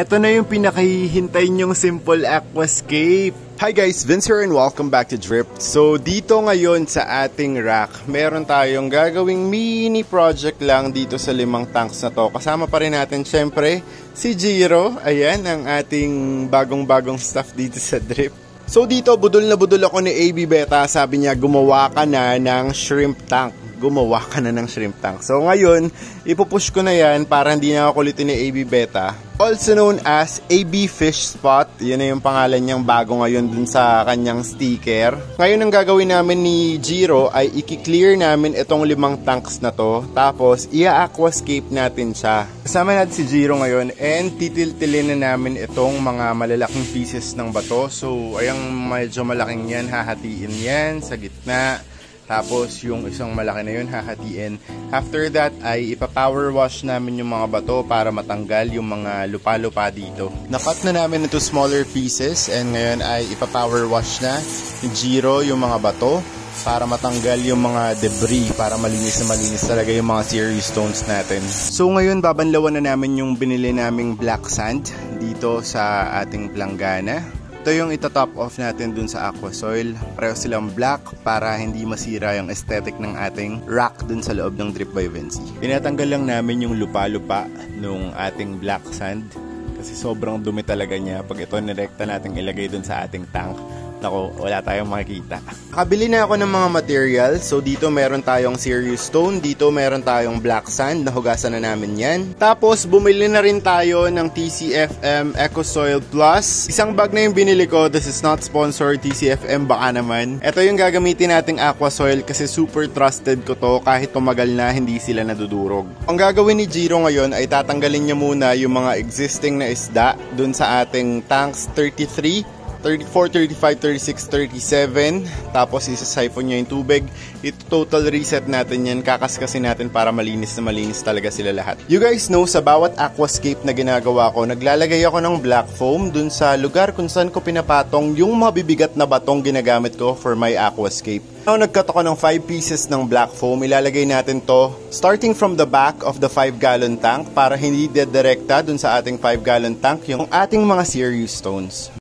Ito na yung pinakahihintay nyong simple aquascape. Hi guys, Vince here and welcome back to Drip. So dito ngayon sa ating rack, meron tayong gagawing mini project lang dito sa 5 tanks na to. Kasama pa rin natin syempre si Jiro. Ayan ang ating bagong stuff dito sa Drip. So dito budol na budol ako ni AB Beta. Sabi niya gumawa ka na ng shrimp tank. Gumawa ka na ng shrimp tank. So ngayon, ipupush ko na yan para hindi na ako kulitin ni AB Beta. Also known as AB Fish Spot. Yan na yung pangalan niyang bago ngayon dun sa kanyang sticker. Ngayon ang gagawin namin ni Jiro ay i-clear namin itong 5 tanks na to. Tapos i-aquascape natin siya. Kasama natin si Jiro ngayon and titiltilin na namin itong mga malalaking pieces ng bato. So ayang medyo malaking yan, hahatiin yan sa gitna. Tapos yung isang malaki na yun hahatiin. After that ay ipa-power wash namin yung mga bato para matanggal yung mga lupa-lupa dito. Nakat na namin into smaller pieces and ngayon ay ipa-power wash na ni Jiro yung mga bato para matanggal yung mga debris, para malinis na malinis talaga yung mga serious stones natin. So ngayon babanlawan na namin yung binili naming black sand dito sa ating planggana. Ito yung ita-top off natin dun sa aqua soil. Pareho silang black para hindi masira yung aesthetic ng ating rack dun sa loob ng Drip by Vinci. Tinatanggal lang namin yung lupa-lupa nung ating black sand kasi sobrang dumi talaga niya. Pag ito nirekta natin ilagay dun sa ating tank, nako, wala tayong makikita. Nakabili na ako ng mga material. So dito meron tayong serious stone, dito meron tayong black sand, nahugasan na namin yan. Tapos bumili na rin tayo ng TCFM Eco Soil Plus. Isang bag na yung binili ko. This is not sponsored, TCFM baka naman. Ito yung gagamitin nating aqua soil kasi super trusted ko to. Kahit tumagal na, hindi sila nadudurog. Ang gagawin ni Jiro ngayon ay tatanggalin niya muna yung mga existing na isda dun sa ating tanks 33, 34, 35, 36, 37. Tapos isa-siphon niya yung tubig. Ito total reset natin yan. Kakaskasin natin para malinis na malinis talaga sila lahat. You guys know, sa bawat aquascape na ginagawa ko, naglalagay ako ng black foam dun sa lugar kung saan ko pinapatong yung mabibigat na batong ginagamit ko for my aquascape. Now, nagcut ako ng 5 pieces ng black foam. Ilalagay natin to starting from the back of the 5-gallon tank para hindi dedirekta dun sa ating 5-gallon tank yung ating mga serious stones.